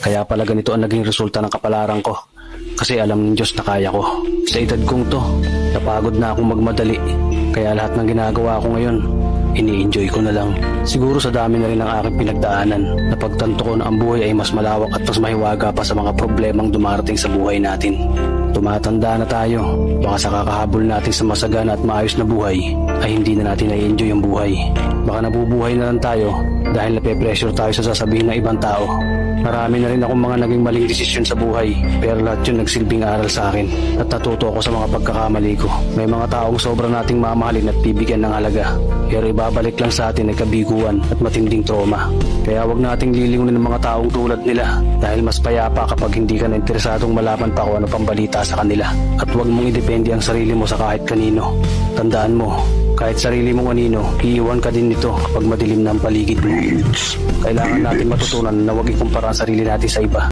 Kaya pala ganito ang naging resulta ng kapalaran ko. Kasi alam ng Diyos na kaya ko. Sa edad kong to, napagod na akong magmadali. Kaya lahat ng ginagawa ko ngayon, ini-enjoy ko na lang. Siguro sa dami na rin ang aking pinagdaanan, napagtanto ko na ang buhay ay mas malawak at mas mahiwaga pa sa mga problemang dumarating sa buhay natin. Tumatanda na tayo, baka sa kakahabol natin sa masagana at maayos na buhay, ay hindi na natin na-enjoy ang buhay. Baka nabubuhay na lang tayo dahil nape-pressure tayo sa sasabihin ng ibang tao. Marami na rin akong mga naging maling desisyon sa buhay, pero lahat yun nagsilbing aral sa akin at natuto ako sa mga pagkakamali ko. May mga taong sobra nating mamahalin at bibigyan ng halaga, pero ibabalik lang sa atin ay kabiguan at matinding trauma. Kaya wag nating lilingunin ng mga taong tulad nila dahil mas payapa kapag hindi ka na interesadong malaman pa kung ano pang balita sa kanila. At wag mong idepende ang sarili mo sa kahit kanino. Tandaan mo, kahit sarili mong anino, iiwan ka din nito kapag madilim na ang paligid mo. Kailangan natin matutunan na huwag ikumpara ang sarili natin sa iba.